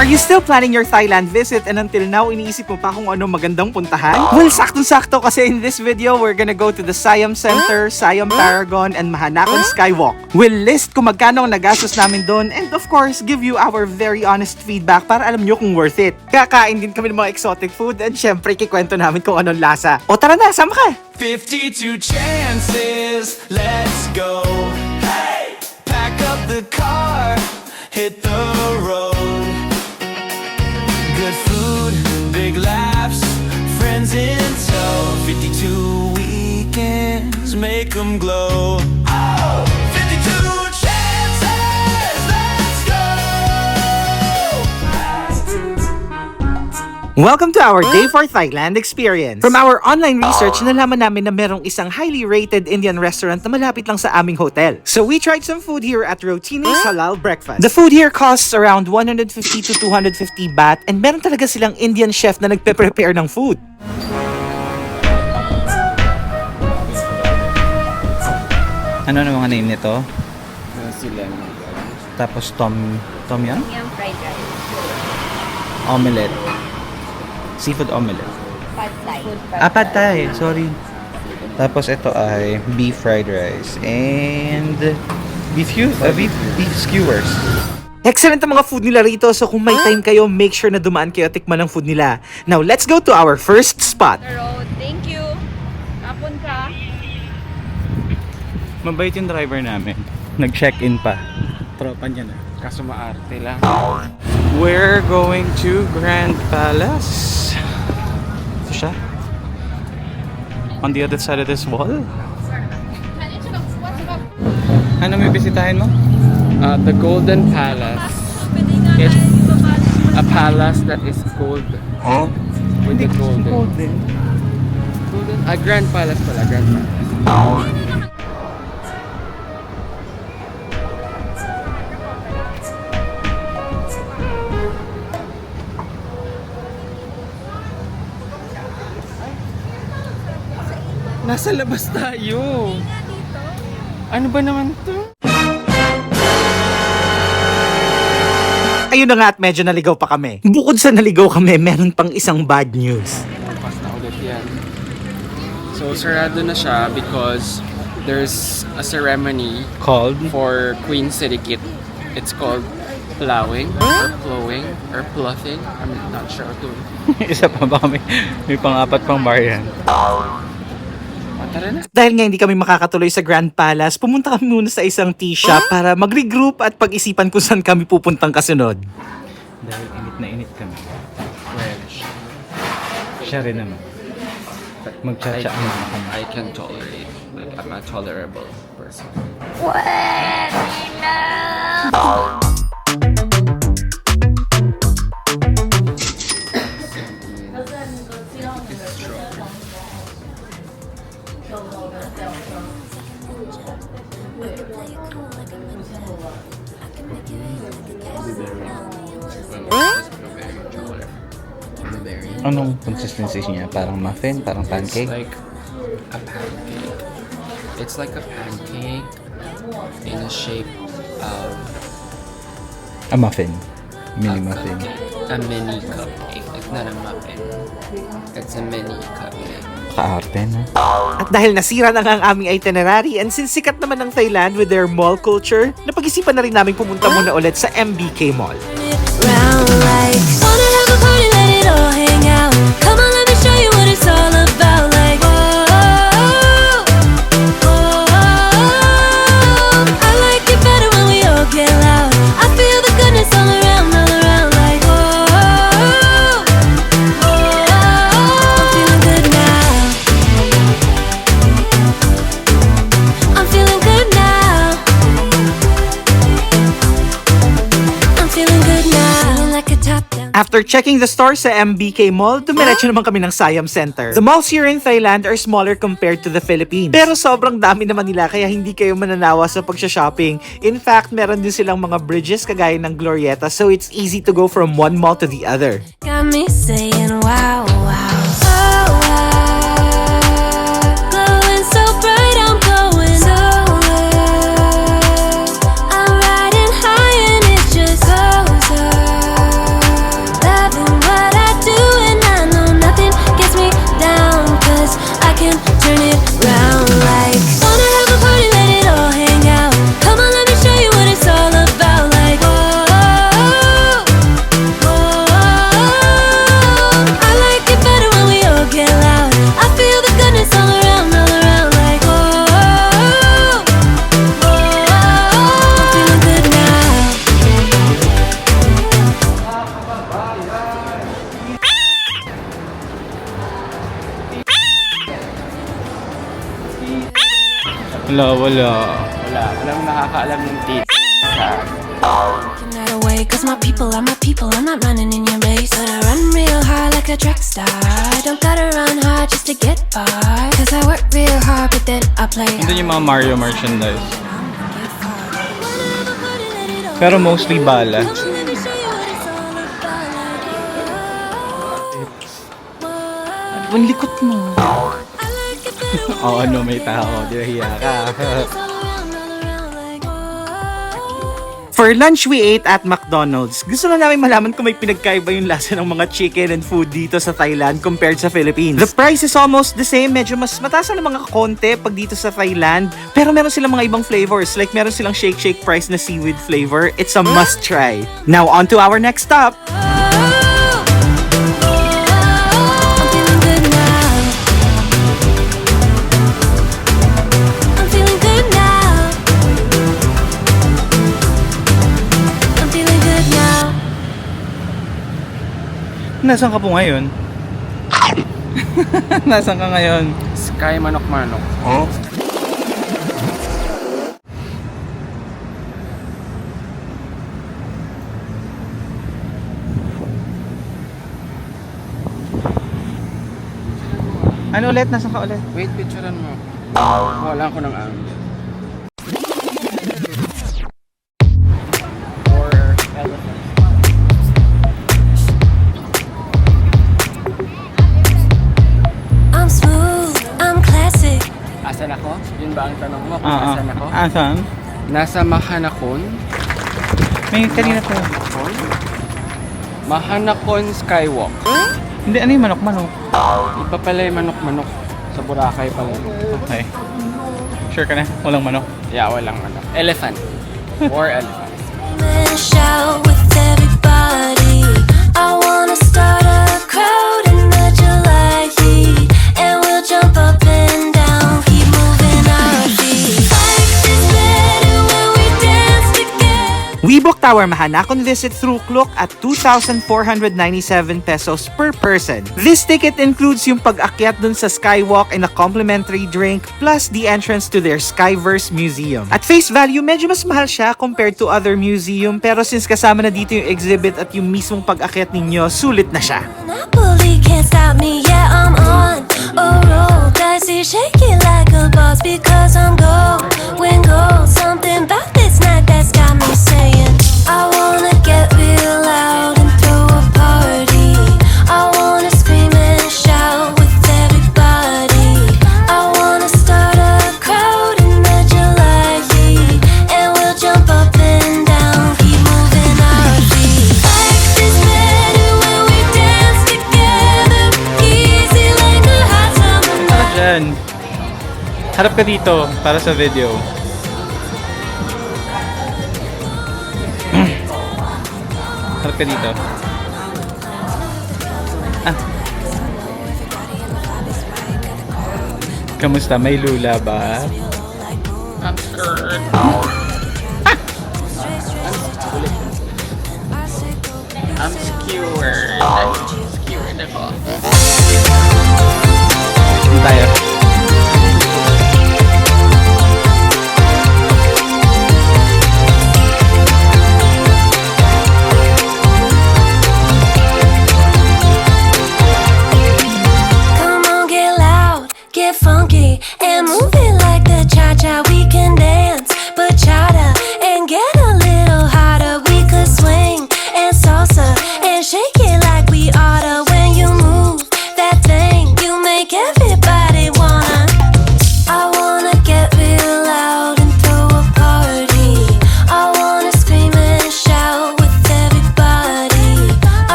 Are you still planning your Thailand visit and until now iniisip mo pa kung ano magandang puntahan? Well, saktong-sakto kasi in this video, we're gonna go to the Siam Center, Siam Paragon, and Mahanakhon Skywalk. We'll list kung magkano ang nagastos namin doon and of course, give you our very honest feedback para alam nyo kung worth it. Kakain din kami ng mga exotic food and syempre kikwento namin kung anong lasa. O tara na, sama ka! 52 chances, let's go. Hey! Pack up the car, hit the road. Good food, big laughs, friends in tow. 52 weekends, make them glow. Oh! 52 chances, let's go. Welcome to our Day for Thailand experience. From our online research, nalaman namin na merong isang highly rated Indian restaurant na malapit lang sa aming hotel. So we tried some food here at Rotini's Halal Breakfast. The food here costs around 150 to 250 baht and meron talaga silang Indian chef na nagpe-prepare ng food. Ano na mga name nito? Tapos tom yum? Yum fried rice. Omelette. Seafood omelette. Pad thai. Pad thai. Sorry. Tapos ito ay beef fried rice and beef skewers. Excellent ang mga food nila rito. So kung may time kayo, make sure na dumaan kayo at tikman ang food nila. Now, let's go to our first spot. The road. Thank you. Kapon ka. Mabait yung driver namin. Nag-check-in pa. Tropa niya na. Kaso maarte lang. We're going to Grand Palace. Ito siya. On the other side of this wall. Ano may bisitahin mo? The Golden Palace. It's a palace that is gold. Huh? With the golden. Grand Palace pala, Grand Palace. Nasa labas tayo. Ano ba naman to? Ayun na nga at medyo naligaw pa kami. Bukod sa naligaw kami, meron pang isang bad news. Pas na ulit yan. So, sarado na siya because there's a ceremony Called? for Queen Sirikit. It's called plowing or plowing or pluffing. I'm not sure ito. Isa pa ba kami? May pang-apat pang bar yan. Tara na. Dahil nga hindi kami makakatuloy sa Grand Palace, pumunta kami muna sa isang tea shop para mag-regroup at pag-isipan kung saan kami pupuntang kasunod. Dahil init na init kami. Well, Siya rin naman. Magtsatsa ang mga kami. I can tolerate. Like, I'm a tolerable person. Anong consistency niya? Parang muffin? Parang It's pancake? like a pancake. It's like a pancake in a shape of A muffin. Mini muffin. a mini cupcake. It's not a muffin. It's a mini cupcake. Kaarte, no? At dahil nasira na nga ang aming itinerary and since sikat naman ng Thailand with their mall culture, napag-isipan na rin namin pumunta muna ulit sa MBK Mall. Round like wanna have a party, let it all hang out. Come on, let me show you what it's all about. Like whoa, whoa. I like it better when we all get loud. I feel the goodness all around, like whoa, whoa. I'm feeling good now. I'm feeling good now. I'm feeling good now. Feeling like a top down. After checking the store sa MBK Mall, dumiretso naman kami ng Siam Center. The malls here in Thailand are smaller compared to the Philippines. Pero sobrang dami naman nila kaya hindi kayo mananawa sa pagsha-shopping. In fact, meron din silang mga bridges kagaya ng Glorieta so it's easy to go from one mall to the other. Got me saying wow, wow. Oh, wow. Glowing so bright, I'm going somewhere. I'm riding high and it just goes up. Wala. Walang nakakaalam ng tit. Taking that away, 'cause my people are my people. I'm not running in your race, but I run real hard like a track star. I don't gotta run hard just to get far, 'cause I work real hard, but then I play hard. Yung mga Mario merchandise. Pero mostly bala. Ang likot mo. Oo, ano, may tao. Dinahiya ka. For lunch, we ate at McDonald's. Gusto na namin malaman kung may pinagkaiba yung lasa ng mga chicken and food dito sa Thailand compared sa Philippines. The price is almost the same. Medyo mas mataas na mga konti pag dito sa Thailand. Pero meron silang mga ibang flavors. Like meron silang shake price na seaweed flavor. It's a must try. Now, on to our next stop. Nasaan ka po ngayon? Nasaan ka ngayon? Sky manok-manok. Ano ulit? Nasaan ka ulit? Wait, picturean mo. Wala ko ng angle. Or elephant. I'm smooth, I'm classic. Asan ako? Yun ba ang tanong mo? Kung asan ako? Asan? Nasa Mahanakon. May kanina po. Mahanakon Skywalk. Hindi, ano yung manok-manok? Iba pala yung manok-manok. Sa Boracay pala. Okay. Sure ka na? Walang manok? Yeah, walang manok. Elephant. Or elephant. And shout with everybody. I wanna start a crowd in the July heat, and we'll jump up and down, keep moving our feet. Life is better when we dance together. We booked our Mahanakon visit through Klook at 2,497 pesos per person. This ticket includes yung pag-akyat dun sa Skywalk and a complimentary drink plus the entrance to their Skyverse Museum. At face value, medyo mas mahal siya compared to other museum, pero since kasama na dito yung exhibit at yung mismong pag-akyat ninyo, sulit na siya. Monopoly can't stop me, yeah, I'm on a roll. Dicey, shake it like a boss because I'm going gold. Something about this night that's got me saying I wanna get real loud and throw a party. I wanna scream and shout with everybody. I wanna start a crowd in the July heat, and we'll jump up and down, keep moving our feet. Life is better when we dance together, easy like a hot summer night. Diyan. Harap ka dito para sa video. Harap ka dito. Kamusta? May lula ba? I'm scared. I'm skewered. Skewered ako. Tayo. Come on, get loud, get funky, and move it like the cha-cha. We can dance,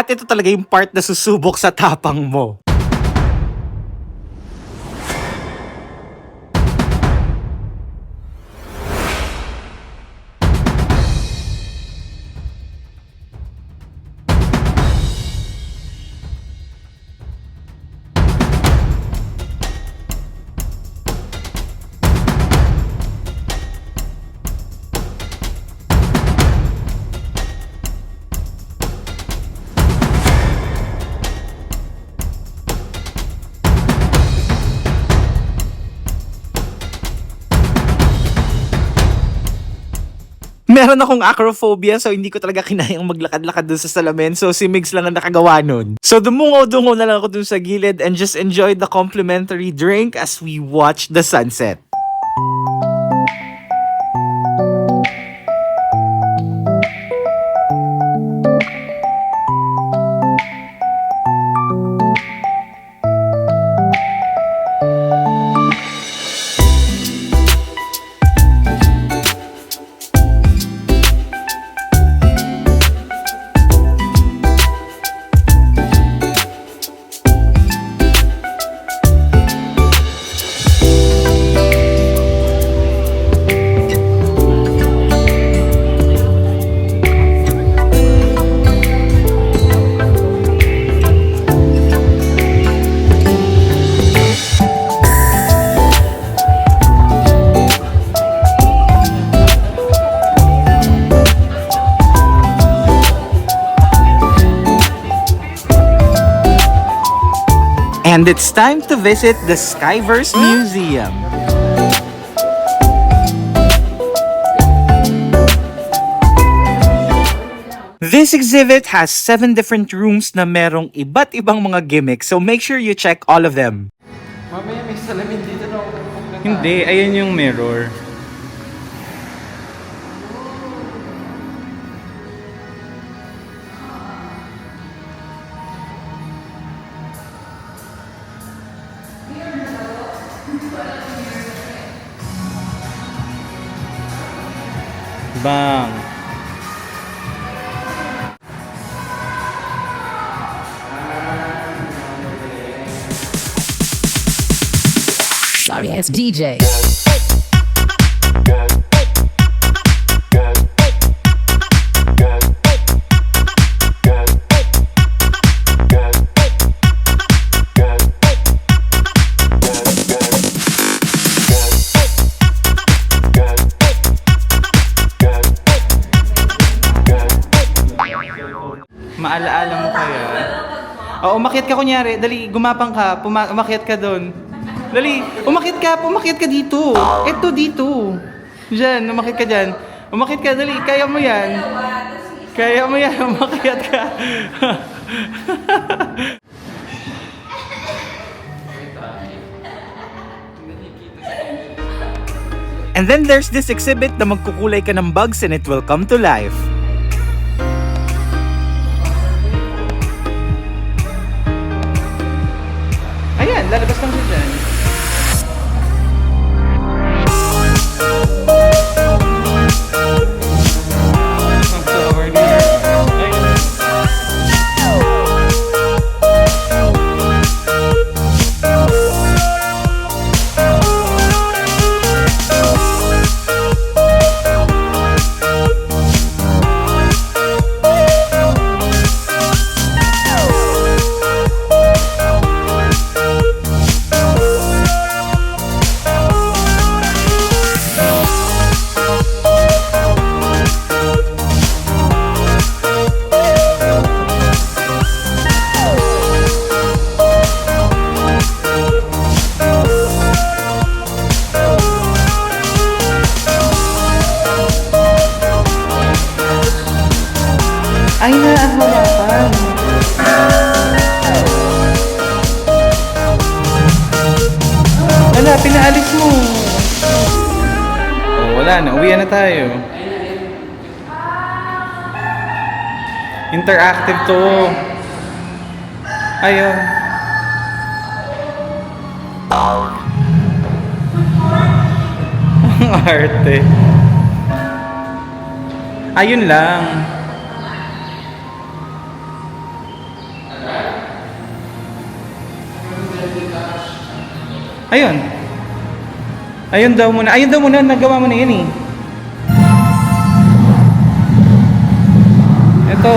At ito talaga yung part na susubok sa tapang mo. Meron akong acrophobia so hindi ko talaga kinayang maglakad-lakad dun sa salamin so si Migs lang ang nakagawa nun. So dumungaw-dungaw na lang ako dun sa gilid and just enjoyed the complimentary drink as we watch the sunset. And it's time to visit the Skyverse Museum. This exhibit has 7 different rooms na merong iba't ibang mga gimmicks, so make sure you check all of them. Mamaya may salamin dito na ako. Hindi, ayan yung mirror. Bang! Sorry ass DJ. Maalaala mo kaya? O, umakyat ka kunyari. Dali, gumapang ka. Umakyat ka doon. Dali, umakyat ka dito. Eto dito. Diyan, umakyat ka dyan. Umakyat ka, dali. Kaya mo yan. Kaya mo yan, umakyat ka. And then there's this exhibit na magkukulay ka ng bugs and it will come to life. Ayan, lalabas lang siya dyan. Ang flower niya. Ayun. Ay na, ang hawakan. Wala, pinaalis mo. Oh, wala na, uwian na tayo. Interactive to. Ayun. Ang arte. Ayun lang. Ayun. Ayun daw muna. Ayun daw muna. Nagawa mo na yan eh. Ito.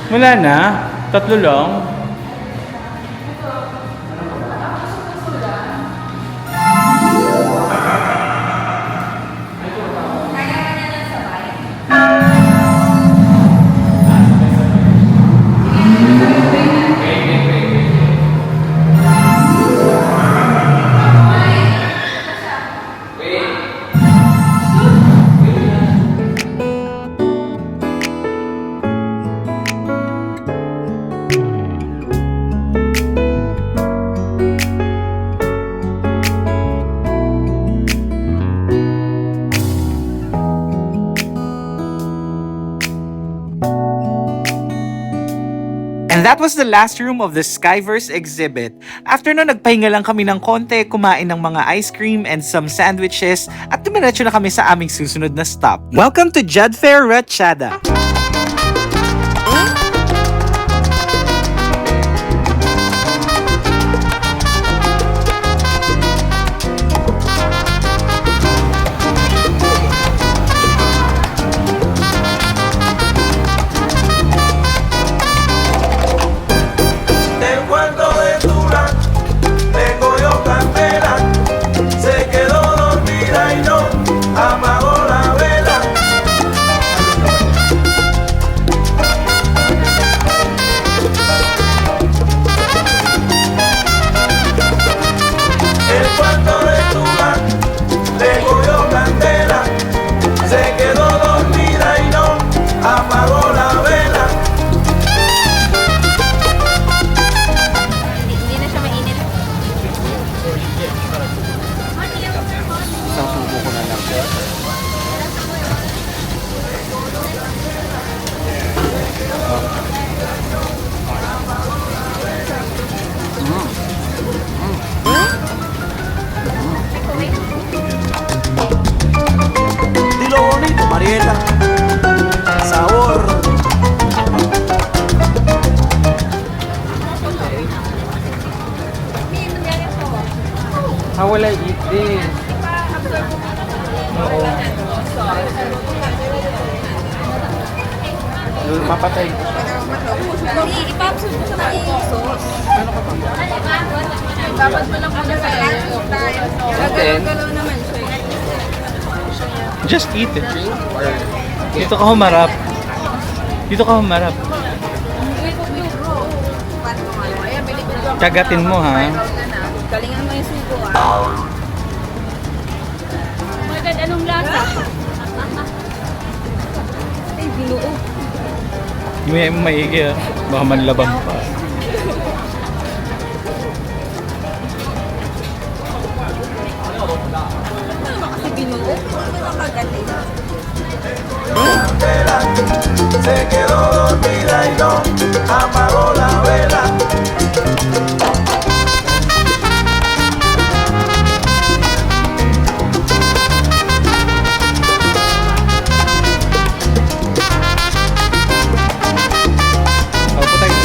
Wala na. 3 lang. And that was the last room of the Skyverse exhibit. After no, nagpahinga lang kami ng konti, kumain ng mga ice cream and some sandwiches, at dumiretso na kami sa aming susunod na stop. Welcome to Jud Fair Ratchada! Del cuarto de Durán le cogió candela, se quedó dormida y no apagó la vela. El cuarto de Durán le cogió candela, se quedó dormida y no apagó la vela. Hindi na siya mainit. Isang subo ko na lang. Dilo bonito, Mariela. Sabor. How will I eat this? Oo. Mapatay ko siya. Hindi, ipapsod mo sa mga sauce. Ano ka pa? Ibabad mo lang muna sa gagalaw naman siya. Just eat it. Dito ka humarap. Dito ka humarap. Kagatin mo ha. Galingan mo yung sugo ah. Oh my God, anong lasa? Ay, binuo. Hindi mo maigi ha. Baka manlabang pa. Kasi binuo. Makagaling. Se quedó dormida y no apagó la vela. Opo tayo.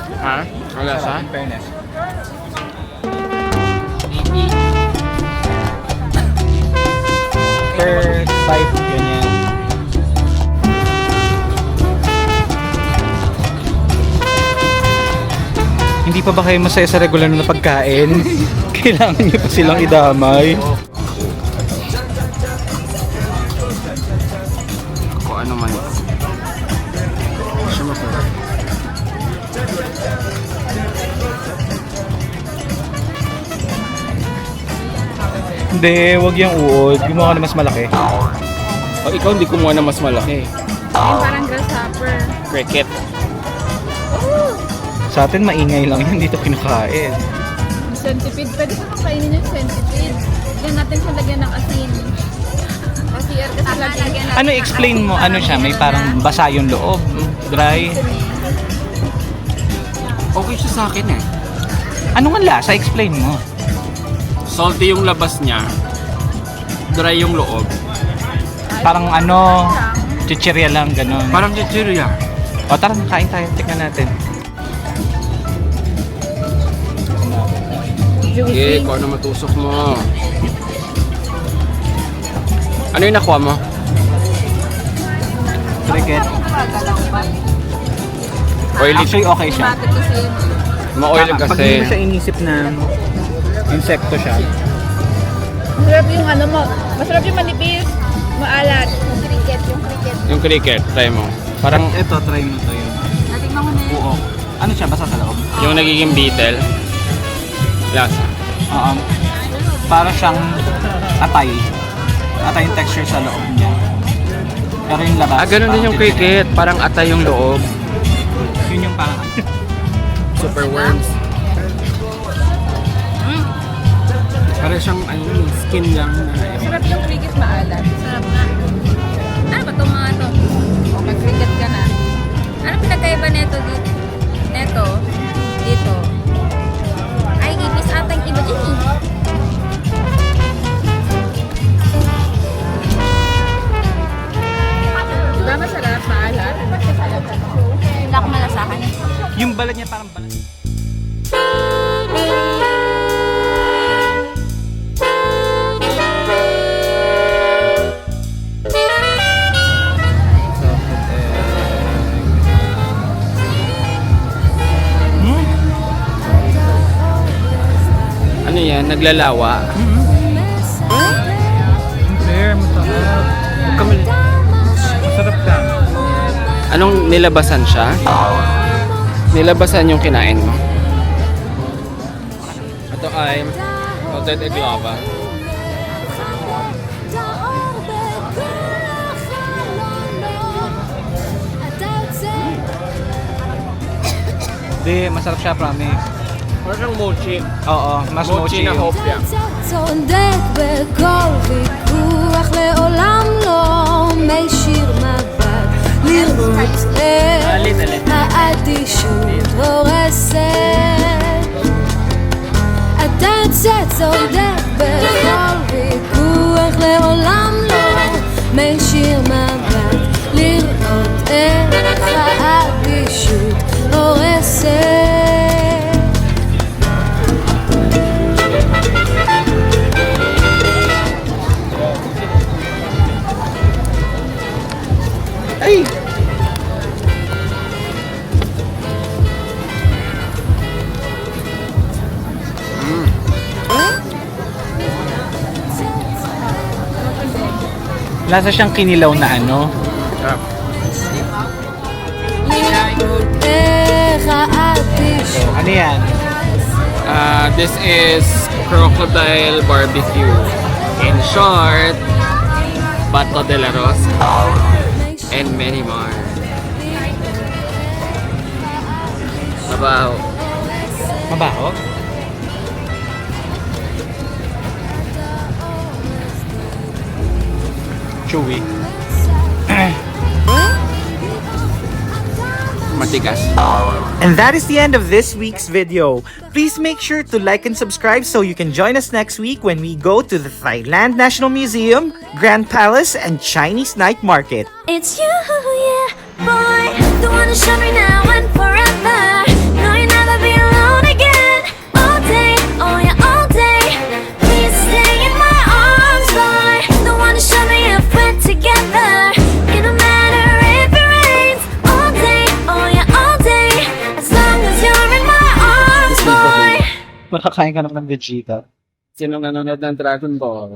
Ha? Ang lasa? Fairness. Per type, ganyan. Hindi pa ba kayo masaya sa regular na pagkain? Kailangan niyo pa silang idamay. Kung ano man. Siya masarap. Hindi, wag yung uod. Gumawa ka na mas malaki. O ikaw hindi kumuha na mas malaki. Parang grasshopper. Cricket. Sa atin, maingay lang yan. Dito kinakain. Centipede. Pwede ko kainin yung centipede. Lagyan natin siya lagyan ng asin. Kasi lagyan natin. Ano, explain mo? Ano siya? May parang basa yung loob? Dry? Okay siya sa akin eh. Ano nga lasa? Explain mo. Salty yung labas niya. Dry yung loob. Parang ano, chichirya lang, ganun. Parang chichirya. O tara, kain tayo. Tignan natin. Sige, kung ano matusok mo. Ano yung nakuha mo? Cricket. Oily. Actually, okay siya. Automatic kasi yun. Ma-oily Pag kasi. hindi mo siya inisip na insekto siya. Masarap yung ano mo. Masarap yung manipis. Maalat. Yung cricket. Yung cricket, try mo. Parang Ito, try mo to yun. Natingnan ko na yun. Oo. Ano siya? Basa sa loob? yung nagiging beetle. Lasa. Oo. Para siyang atay. Atay yung texture sa loob niya. Pero yung labas. Ganun din yung parang cricket. Parang atay yung loob. Yun yung parang Super worms. Para siyang skin lang na Masarap yung cricket maalat. Masarap na. Ano ba itong mga to? O, mag-cricket ka na. Ano pinagkaiba neto dito? Neto? Dito? Ay, ibis atang iba dyan eh. Diba masarap? Maalat? Hindi ako malasahan. yung balat niya parang balat. ano yan, naglalawa. Fair, masarap. Masarap ka. Anong nilabasan siya? Nilabasan yung kinain mo. Ito ay salted egg lava. Hindi, masarap siya, promise. Parang mochi. Oo, mas mochi na yung... hopya. צודק בכל ויכוח, לעולם לא מישיר מבט, לראות איך האדישות הורסת. אתה צודק בכל ויכוח, לעולם לא מישיר מבט, לראות איך האדישות הורסת. Ay! Lasa siyang kinilaw na ano. איך האדישות Ano yan? This is crocodile barbecue. In short, Bato de la Rosa and many more. Mabaho. Mabaho? Chewy. Matigas. And that is the end of this week's video. Please make sure to like and subscribe so you can join us next week when we go to the Thailand National Museum, Grand Palace, and Chinese Night Market. It's you, yeah, boy, the one to show me now and forever. No, you'll never be alone again. All day, oh yeah, all day. Please stay in my arms, boy. The one to show me if we're together. It don't matter if it rains. All day, oh yeah, all day. As long as you're in my arms, boy. Makakain ka naman ng Vegeta. Sino nanonood ng Dragon Ball?